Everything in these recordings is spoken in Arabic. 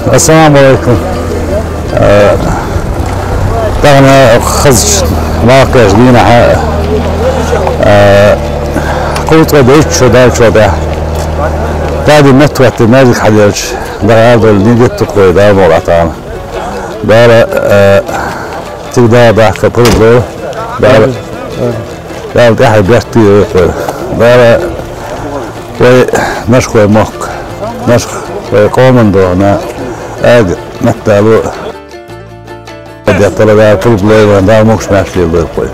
السلام عليكم. طبعا خرج واقع جدينا قوت وديت شدا تادي متوت ماجيك حديرج ده هذا اللي جت تقوي ده موضوعنا ده تقدر ده كبر ده احد بيحكي ده ونشكو مخ نشكو ويقوم دونا اج نتابو ده طلع كل بلاي ده مش ماشي بالقوي.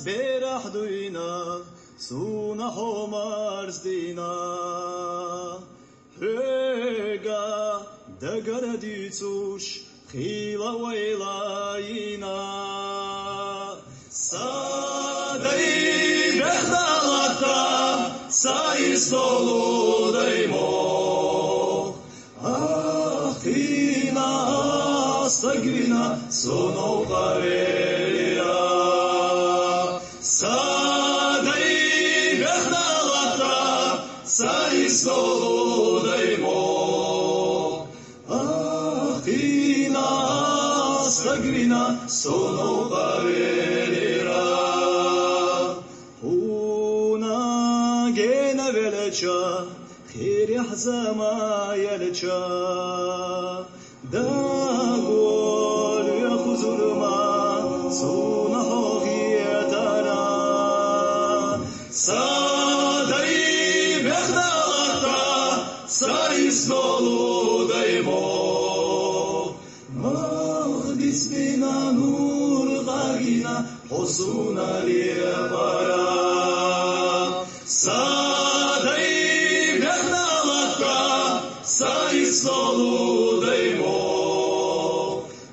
برح دوينا سونا همارز دينا هيغا دغر ديتوش خيلا ويلاينا سادي بخدالتا سايس دولو دايمو اخينا استغرينا سونو غاريا سادي بخدالتا سايس دولو دايمو اخينا استغرينا سونو غاريا هونا جينا بلچا خير يحزما يلچا داغول يخزر ما سونا هويتنا سادي بخدالتا سايس دولو دايمو مغدس بنا نور غاغينا حسونا ليبارا سادي بخدالتا سايس دولو دايمو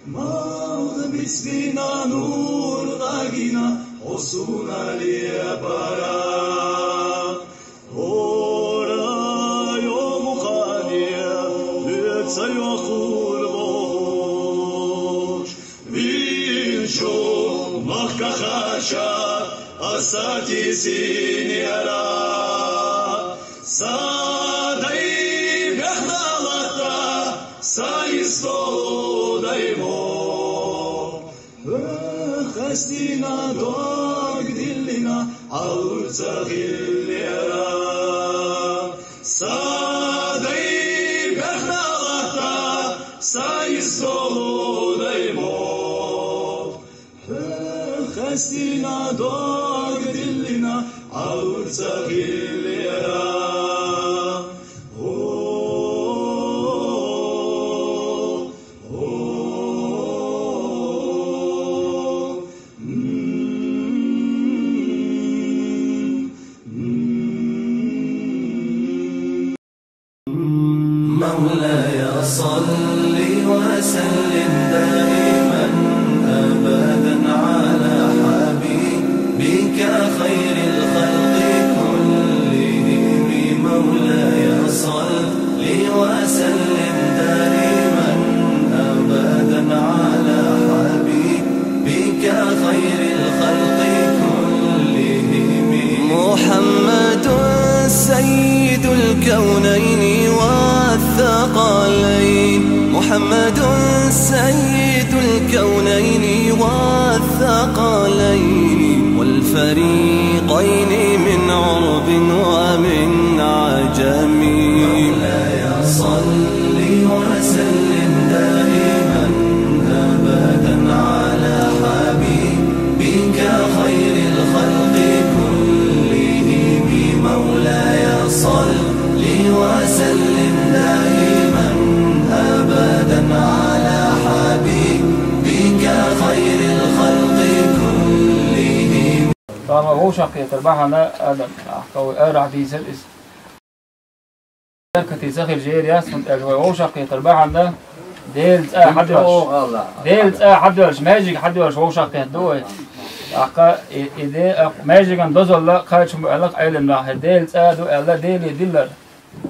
مغدس بنا نور غاغينا حسونا ليبارا ora yom khania letsayo khulbosh vinsho makhakhacha asati siniara sadai bhdalata sais daimo khastina dog dillina alza ghillera sadai bhdalata sais daimo khastina dog dillina alza ghillera مولاي صل وسلم دائما أبدا على حبيبك خير الخلق كلهم مولاي صل محمد سيد الكونين والثقلين والفريقين من عرب ومن عجم. مولاي صل وسلم دائما أبدا على حبيبك خير الخلق كلهم. مولاي صل وسلم دائما أبدا على حبيبك خير الخلق كلهم. طبعا هو شقية البحر آدم أحكوا أرع في سلس كتي سخر جيرياس من هو شقية البحر ديلت حد وش ماجيك حد وش هو شقية دوي أحكا إذا ماجيك أن دزل لا قايش مؤلق علم لا ديلت دو ألا ديلي ديلر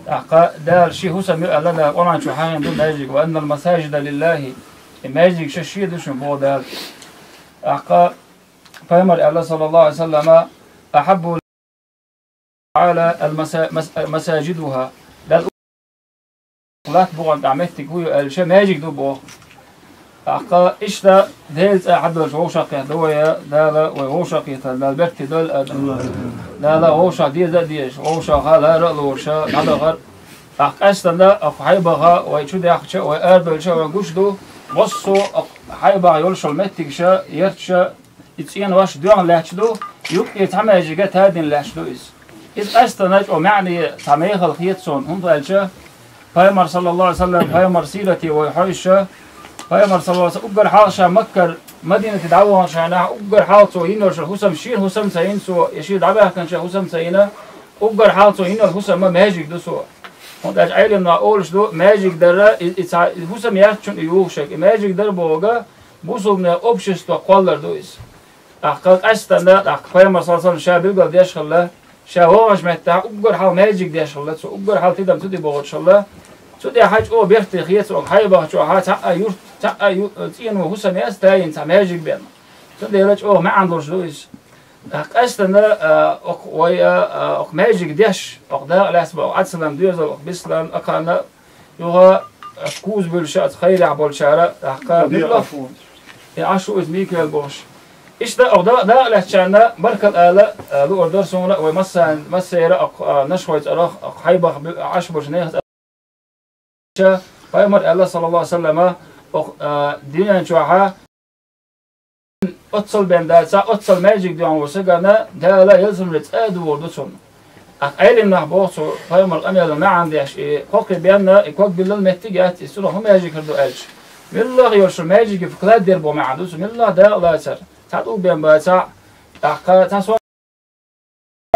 أحكا دال شيء هو سمي ألا لا قرآن شو حاجة دون ماجيك وأن المساجد لله ماجيك شيء دوش بو دال أحكا فيمر الله صلى الله عليه وسلم أحب على مساجدها لا تبغى دعمتك هو الشيء ماجيك دو بو أحقا إشتا ديلت أحد الوشاقية دوية دالا ووشاقية دالبرت دول دالا ووشا ديش ووشاقها لا رألوشا نادا غر أحقا إشتا أخ حيبغا ويشود يحشا ويأربل شا ويقوش دو بصو حيبغا يولشا المتك شا يرتشا يتسين واش دوان لحشدو يبقى يتعمى جيجات هادين لحشدو إذ أستناج أو معني تعميخ الخيطسون هم طالشا فيمر صلى الله عليه وسلم فيمر سيرتي ويحيشا فيمر صلى الله عليه وسلم أقر حالشا مكر مدينة دعوة شعناها أقر حالتو ينور حسم شير حسم سين سو يشير دعوة كان شا حسم سينا أقر حالتو ينور حسم ما ماجيك دو سو هم تاج عيلنا أولش دو ماجيك در حسم يارتشون يوشك ماجيك در بوغا بوصل من أبشستو قولر دو إس أحقاق أستنى أحق فيمر صلى الله عليه وسلم شا بيقل ديش خلا شا هوغش مهتاح أقر حال ماجيك ديش خلا سو أقر حال تدم تدي بوغد شلا سودي حاج أو بيختي خيط أو حيبه شو ها تا تين وحسم يستاين تا ماجيك بين سودي لج أو ما عندوش دويس أستنى ويا ماجيك ديش أقدار لاسبا عدسلام ديوز بسلام أكان يوها كوز بالشات خير عبول شارع أحكام بالعفون يعشوا إزميك البوش إيش ده أقدار ده لحشنا بركة الآلة لو أقدر سونا ومسا مسيرة نشويت أراخ حيبه عشبوش نيخ فيمر الله صلى الله عليه وسلم دينا شوحة أتصل بين ده أتصل ماجيك ديان وسجنا ده لا يلزم لتأدي وردتهم أقل من بوصو فيمر أميل ما عندي شيء قوك بيننا يقوك بالله متجات يصير هم ماجيك هردو ألش من الله يرشل ماجيك في كل دير بو ما عندوش من الله ده لا يصير تعدو بين بتاع أحكا تسوى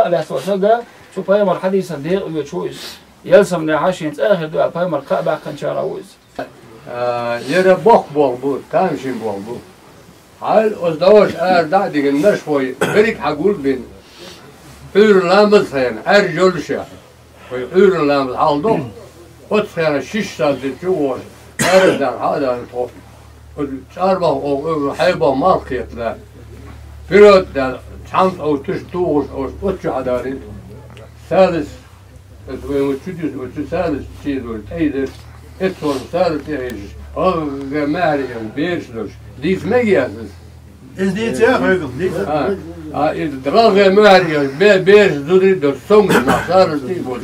لا سوى شو فيمر حديث دير ويشويس يلزم نعاشين تأخذ دو فيمر كأبع كان شراويز يرى بوخ بو تامشين بوخ بو هل أصدوش دع ديك النشوي بريك حقول بين حور لامز خيان أرجل شا وحور لامز حالدو قد خيان شش سال تجوش أردان هذا الفوق وتشاربه أو حيبه ماركيت لا فرد دا شانس أو تشتوش أو تشو حدارين ثالث وتسالس تشيدول أيدر اتفور ثالث يعيش أو ماريان بيرشلوش ديس ميجاسس Is dit ja, Heugel? Dit دراغي ماريان بيرش دوري دور سونغ نحصار تيبوش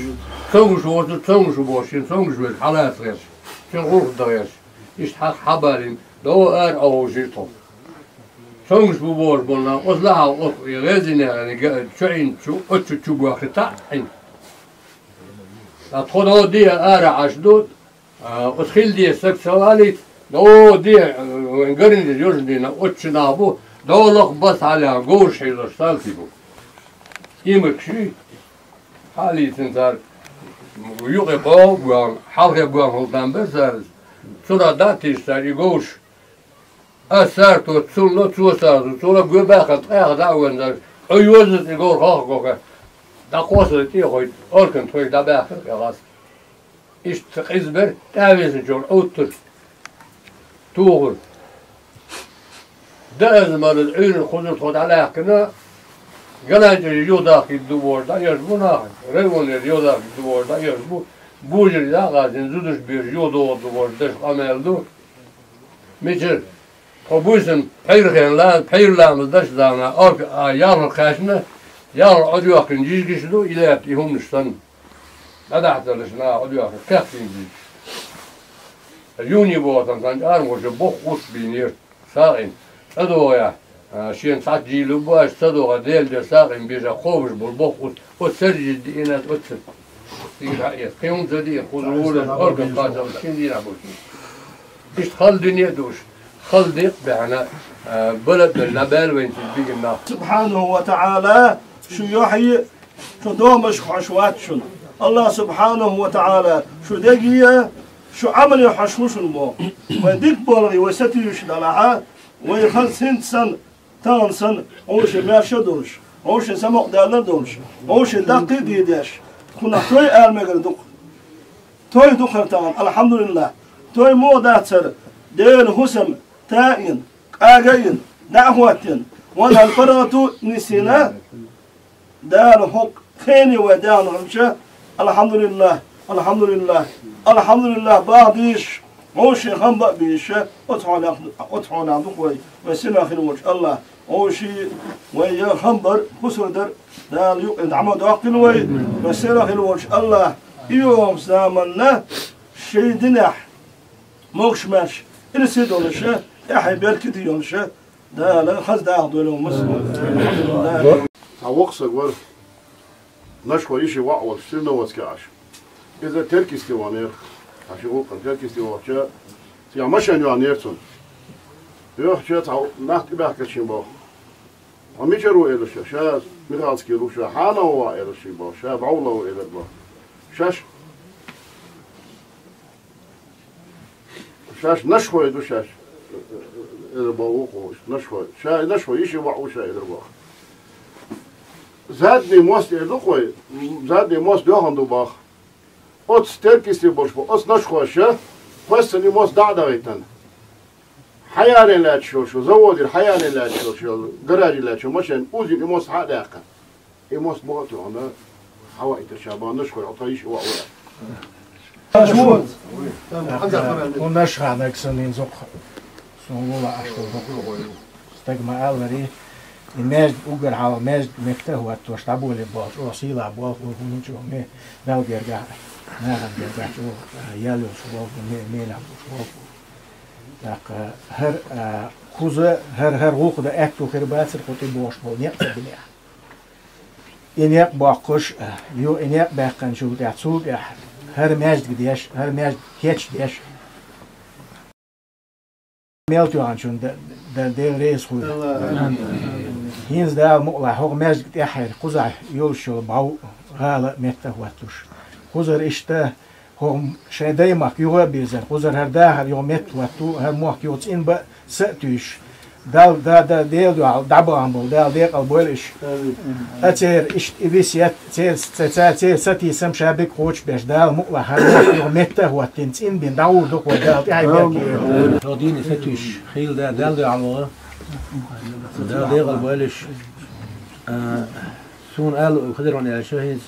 سونغ شوش سونغ شوش سونغ شوش حالات غير شن غرق دغيش يشحق حبارين دو أو جيتو سونغ شوش بولنا أصلها يغازينا يعني شعين شو أتشو بواختا عين تخذ دي عشدود أدخل دي سكسواليت دو دي وينقرن دي جوش دينا أتشنابو دو لق بس على قوش حيلو شتالتيبو يمك شي حالي تنتار ويوغي بو بوان حالغي بوان هلتان بسارز سورا داتي ستار يقوش أسارتو تسولو تسوسارتو تسولو قباقت دعوان دار أيوزت يقول خاقوكا دا قوسر تيخويت أركن توي دا باخر يا غاس إيش تقزبر تاويز جون أوتر توغل دا أزمر العين خذت خد على كنا قناج اليوداك الدور دا يجبو ناخد ريون اليوداك الدور دا يجبو بوجر دا غازن زودش بير يودو وردش عملدو مثل قبوسم حيرخين لا حيرلان دش دانا أرك يار خاشنا يار عدو أكن جيش كشدو إلى يهم نشتن هذا حتى لشنا عدو أكن كافين جيش اليوني بوطن سانج أرموش بوخ وش بينير ساقين أدويا شين ساعات جيلو باش تدو غديل دي ساقين بيجا خوش بالبوخ وتسجل دينات وتسجل قيوم زدير خذول الأرض قادم كين دينا بوشي إيش خل دنيا دوش خل ديق بعنا بلد النبال وين تبيق النار سبحانه وتعالى شو يحيي شو دومش حشوات شن الله سبحانه وتعالى شو دقيقة شو عمل يحشوش المو وديك بولغي وستيش دلعا ويخل سن تان سن اوش ماشا دولش اوش سمق دالر دولش اوش دقي ديداش كنا توي آلمغر دوك توي دوخر تان الحمد لله توي مو داتر ديل حسم تائن قاقين دعواتين وانا الفراتو نسينا دال حق خيني ودان همشة الحمد لله الحمد لله الحمد لله باقيش اوشي خنبق بيش اتحونا دوك ويسنا خير وجه الله اوشي ويا خنبر خسر در دال يقعد عمود واقل وي ويسنا خير وجه الله يوم زمنا شي دنح موش ماش إلسي دولشة يحي بيركتي يولشة دال خز داخل دولهم مسلم الحمد لله عوقسك ور نشوى يشي وعوة سنة واسكاش إذا تركي استوانير عشان يقول تركي استوانير سيا مشان يوانيرتون يوح شات نحت بحكة شيبا وميشرو إلشة شاز ميرالسكي روشة حانا هو إلشة با شاب عولة هو إلشة شاش شاش نشوى يدو شاش إلبا وقوش نشوى يشي وعوشة إلبا زادني موست إلقوي زادني موست دوهندو باخ أوت ستيركيستي بوشبو أوت نشخوشة فستني موست دعدغيتن حياني لا تشوشو زودي حياني لا تشوشو قراري لا تشوشو مشان أوزي موست حداقة موست بغتو أنا حوائي تشابان نشخوي عطايش وعولا مجموعة ونشخ عندك سنين زق سنولا أشهر زق استجمع أولي الماجد أجر على الماجد مفتاح وتوش تعبوا اللي باش وصيلة باش ونجوا مي ناو يرجع ناهم يرجع شو يالو شو ميلا شو لك هر خوزة هر وق ده أكتو خربات القطي باش بول نيقت بنيا إنيق باقش يو إنيق باقن شو تعصوب هر ماجد قديش هر ماجد كيتش ديش ميلتو عنشون ده رئيس خوي هينز ده مقلع هو ماجد يحير قزع يولشو باو غالا ميته واتوش قزر اشته هو شيء دايما يو بيزر قزر هرداه يو ميت واتو هر موك يوتس ان با ساتوش دا ديل دابا عمبو دا ديق البولش اتير اش ابيسيات تير ساتي سم شابك خوش باش دا مقلع هر يو ميته واتنس ان بين داو دوك ودا هاي بيركي روديني ساتوش خيل دا دال على ده ديغ البولش سون قال خدروني على شهيز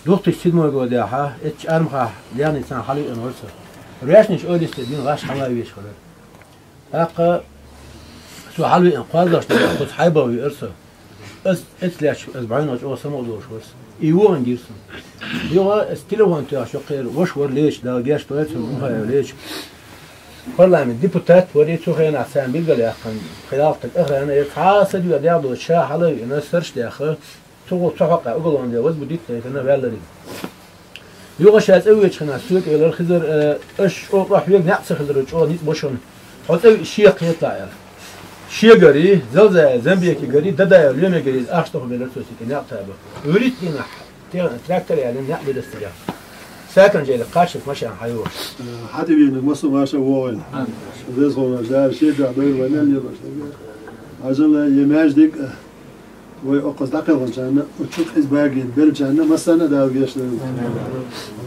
دوختش تدمو جوداها اتش ارمخه يعني سان حلو انورسه رياشنش اودست دين غاش حواي ويش خدر اق سو حلو ان قادش خد حيبه ويرسه اس اتلاش اسبوعين او سمو دوش بس ايوه انجيرسن يوه استيلو انت شو خير وش ور ليش ده جاش توت مها ليش والله من ديبوتات وريتو هنا عسان بيلقى يا اخي خلافة الاخر انا يتحاسد ويدعو الشاه حلو انا سرش يا اخي تو تحقق اقول عندي وز بديت انا بالري يوغش اتويش خنا سوق الى الخزر اش او راح ينعس خزر او نيت بوشن حتى شيء يطلع يا شيء غري زلزال زامبيكي غري ددا اليوم غري اشطف بلرتوسي كنا تابع وريتنا تراكتور يعني نعمل استجاب ساكن جاي لقاشف ماشي عن حيوش حتى بين مصر ماشي وين بيزغون جار شيء بعدين ونال يلا عشان يماجدك ويقص دقيقة جانا وتشوف حزب باقي بير جانا مثلا ده بيش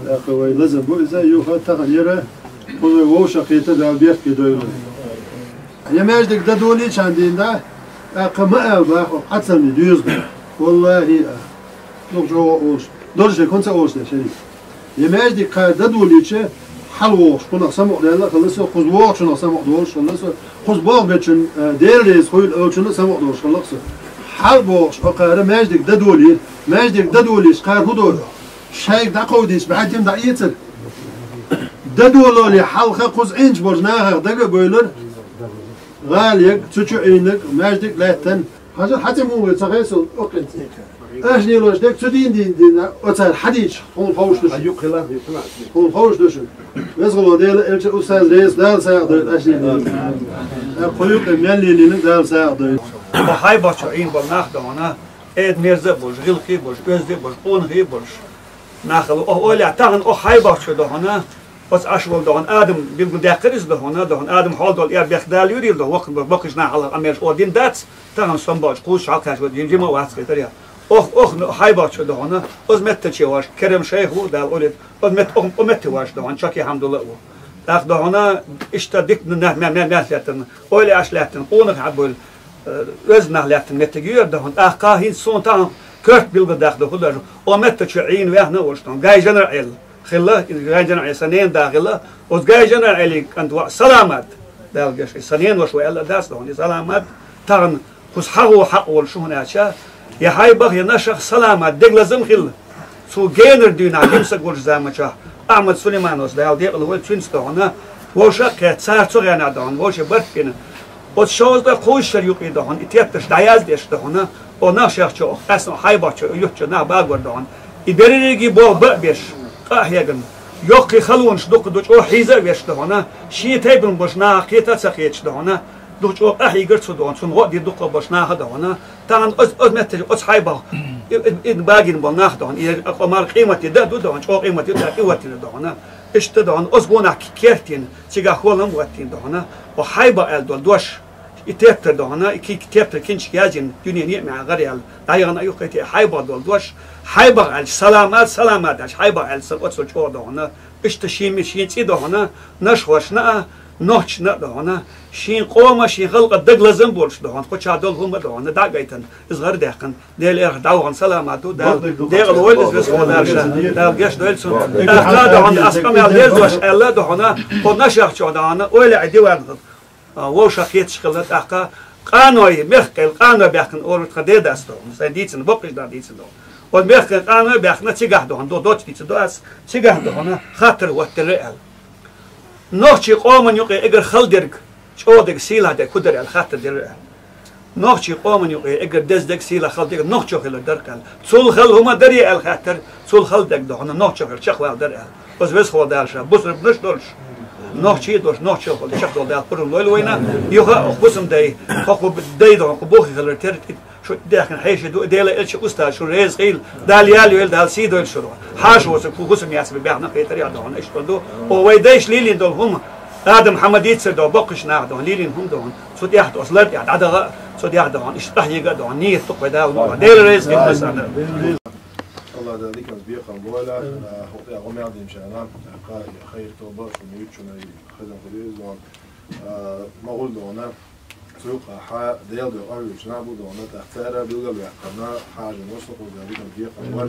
يا أخوي لازم بو إذا يوفى تغيره هو شقيته ده بيش كده يماجدك ده دولي شاندين ده قمة أبا حتى من ديوز والله نرجع أوش درجة كنت أوش ده شريك يماجد قادد وليتشه حلوش كنا سمع لنا خلص خزوار شنا سمع دورش خلص خزبار بيتشن ديرليز خويل أوشنا سمع دورش خلص حلبوش أقارن ماجد ددولي ماجد ددوليش قار هدول شيء دقوديش بعد يوم دعيتر ددولي حلقة قز إنش برجناها دقة بيلر غاليك تشعينك ماجد لاتن حتى مو يتغيسل أقنت أجني لوش دك تدين دين أتى حديث هم فوش دش هم فوش دش يزغلوا ديل إلش أستاذ رئيس دال ساعد أجني قيوك ميلي لين دال ساعد هاي باشعين بالناخ دهنا إد ميرزا بوش غلقي بوش بزدي بوش قونغي بوش ناخلو أولي اعتقن هاي باش دهنا بس أشوال دهن آدم بيقول داخرز دهن آدم حال دول إير بيخدال يريل ده وقت بقش ناخل أمير أودين دات تهم سنباج قوش عكاش ودين جما واسقي تريا هاي باش دهنا از مت چواش کرم شیخ و دال اولید از مت واش دهن چاکی الحمد لله و داخ دهنا اشتدك نه لاتن اول اشلاتن قونق عبول از نه لاتن متگیر دهن اقاهین سونتان كرت بيلقى داخل خدر ومت تشعين ويهنا وشتون جاي جنرال خلا جاي جنرال سنين داخله وجاي جنرال كنت سلامات دالجش سنين وشوي الله داس دهن سلامات ترن خص حق والشو هنا يا هاي بخ يا نشخ سلامات دق لازم خل سو جينر دينا يمسك ورج زامچا احمد سليمانوس دال دي الول تشينستو هنا وشا كتسار صغينا دهن وش بركن وشوز ده خوش شريقي دهن اتيتش داياز ديش دهن ونشخ چو اصلا هاي باچو يوچ نا باغور دهن يبريگي بو بيش احيغن يوكي خلونش دوك دوچ او حيزه ويش دهن شي تيبن بوش نا كيتا سخيچ دهن دوچ او احيگر چو دهن سن وقت دوك بوش نا دهن تان از متج از هايبا إن باقين بالناخ دهن إذا أقمار قيمتي ده دهن شو قيمتي ده قوتي دهن إيش تدهن از بونا كيرتين تيجا خولم وقتين دهن وهايبا الدول دوش يتيتر دهن كي كيرتر كينش ياجين دنيا نيم مع غريال دايرن أيوة كتير هايبا دول دوش هايبا السلامات عش هايبا السلوات سلشوا دهن إيش تشيم شين تي دهن نشوش نا نوش نا دهن شين قوما شين خلق الدقل زنبولش دهن خد شادول هم دهن داقيتن إصغر دهن ديل إيه داوغن سلاماتو ديل الولد بس خدارشة ديل جش ديلسون أخلا دهن أسقم يالديل دوش ألا دهن خد نشرح شو دهن ولا عديوان ووش خيت شغلت أخا قانوي مخكل قانوي بيحكن أورد خديد أستو سيديتن بقش داديتن دهن والمخكل قانوي بيحكن تيجاه دهن دوت ديتن دوس تيجاه دهن خاطر وترقل نوشي قومن يقي إجر خلدرك شودك سيلا ده كدر الخاطر در نوشي قومن يقي إجر دزدك سيلا خلدك نوشي خل دركال سول خل هما دري الخاطر سول خلدك دهنا نوشي خل شخوال درال بس خو دالشا بس بنش دولش نوشي دوش نوشي خل شخوال دال برن لول وينا يخا قسم داي خو داي ده بوخي خل تر شو داخل حيش ديلا إلش أستاذ شو رئيس خيل دال يالي دال سيدو الشروع حاش وسك قسم ياسب بيعنا في طريقة دهنا إيش تدو وويدايش ليلين دول هم آدم محمد يتسر دو بقش ناخدون ليلين هم دون صوت يحد أصلت يحد عدغة صوت يحد دون إشتح يقدون نية تقوى داو ديل رئيس خيل بس أنا الله ده ذيك بيقام بولا هو غمي عدي مشانا خير توباش ونيوتشنا خزن خليز دون ما قول دونا سوق حا ديال دو أول شنابو دونا تختار بيوجا بيحكمنا حاجة نوصل وده ذيك بيقام بولا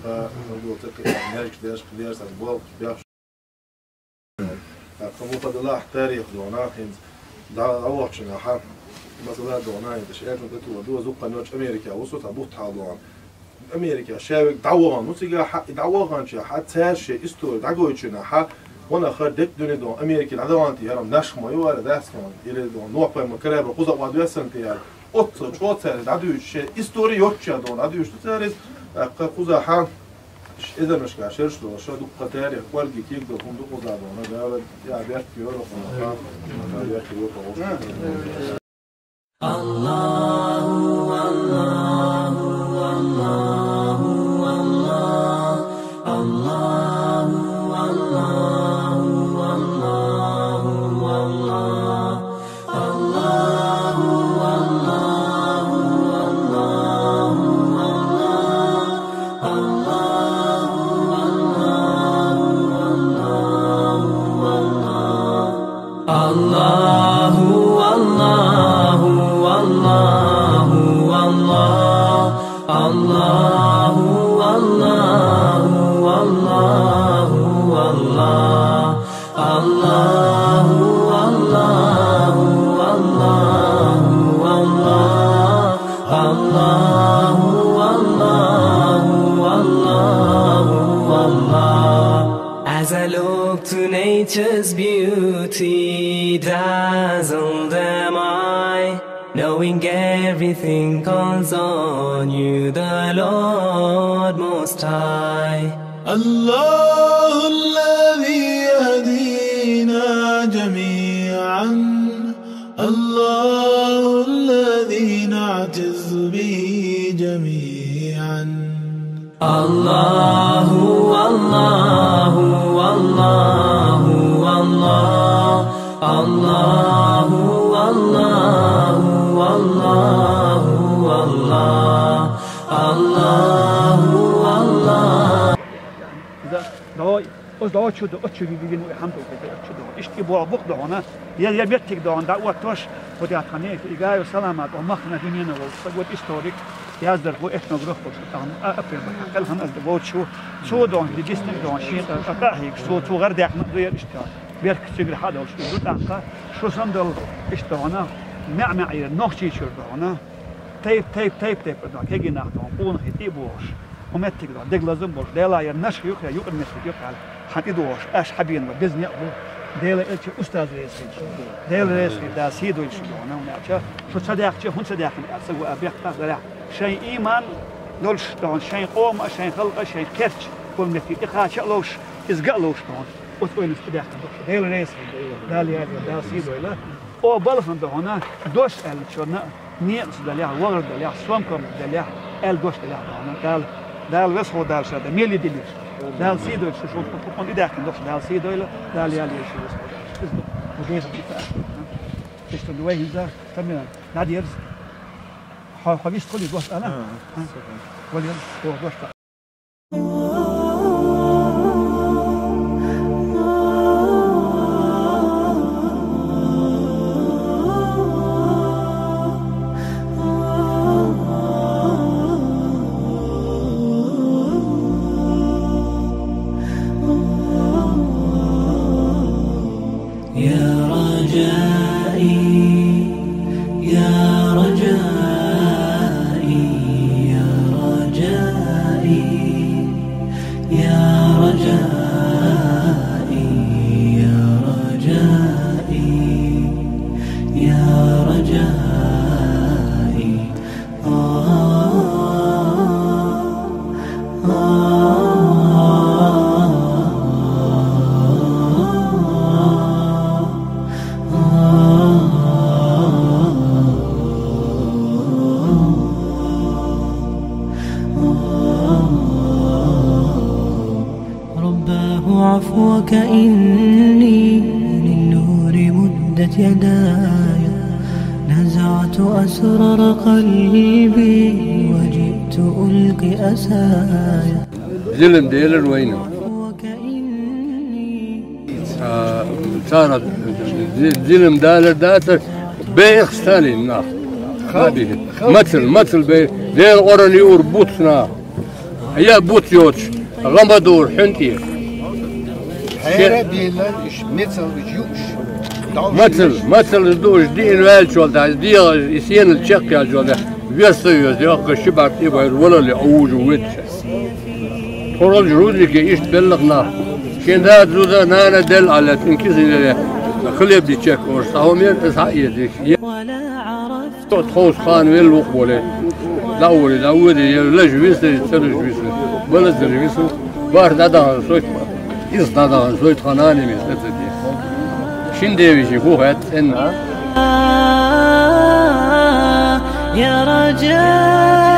فنقول تقي نرك داش خليز البوق بيخش كم قد الله تاريخ دونا خنز دا أول شنا حا مثلا دونا يدشيات نتوه دو زوق نوش أمريكا وصوت أبوت حالوان أمريكا شاوك دعوان نسيجا حق دعوان شيء حتى شيء استوى دعوة شنا حق وانا خردك دني دون أمريكا العدوانتي هرم نشخ ما يوارد داس كمان إلى دون نوع بين مكرر وخذ بعض يسنتي يعني أطلع شو تصير دعوة شيء استوري يوتش دون دعوة شو تصير خذ حق إذا مش كاشرش لو شو دو قتاري أقوال كيك دو هم دو خذ دون هذا يا بيرك يورو خلاص ما بيرك يورو الله الله الله الله الله الله As I look to nature's beauty, dazzled am I, knowing everything calls on you, the Lord Most High. الله الذي يهدينا جميعا، الله الذي نعتز به جميعا. الله الله الله الله الله الله الله الله. Os da çudu, o çudu gibi nu hamdu kete çudu. İşte bu abuk da ona. Ya bittik da onda o toş bu da kanı igayo selamat o mahna dinine o sagot historik yazdır bu etnograf bu tam apel bakal han az da bu şu da on registim da on şey atahik şu gardak ndir işte. Bir küçük bir hada olsun bu dakika şu sandal işte ona ma'ma'ir nohçi çurdu ona. Teyp da kegi nahtı on hiti boş. ومتك ده دجلة زنبرش ديلا يرنش يوكل يوكل مسك يوكل حتى دوش أش حبين وبزني أبو ديلا إلش أستاذ رئيسي ديلا رئيسي ده سيدو يشلونه ونعشة شو صدق شو هون صدق من أسوأ أبيح تقدر شيء إيمان دولش دون شيء قوم شيء خلق شيء كرش كل مثل إخاء لوش إزقلوش دون وتقول نستدق ديلا رئيسي دالي ده سيدو إله أو بالفن ده هنا دوش ال شو نيس دليا ورد دليا سوامكم دليا ال دوش دليا هنا دال وسخو دال شده ميلي ديليش دال سيدو شو بكون إذا كان دوش دال سيدو إلى دال يالي شو وسخو وجيز بتاع تشتغل وين هذا تمام ناديرز حبيش تقولي دوش أنا ولي دوش عفوك إني للنور مدت يداي، نزعت أسرار قلبي وجئت ألقي أسايا. زلم ديلر وينه صارت زلم دالر داتر بيخ ستالين ناخ خابيه مثل بي دير أوراني أربوتنا يا بوت يوتش غمدور حنتي حيرة بيلر إيش مثل دوش دي الوال شو ده دي يسين الشق يا جو ده بيستوي يا أخي شبعت يبغى ولا اللي أوج ويتش خرج رودك إيش بلغنا كين ده زودا نانا دل على تنكسر خليه بيتشك ورصاهم ينتسعي ديك تخوص خان وين الوقبولة داولي لا جويسة تسلج جويسة ولا جويسة بارد هذا صوت إذا هذا صوت خناني مثل دي شين ديويشي هو هات إن يا رجاء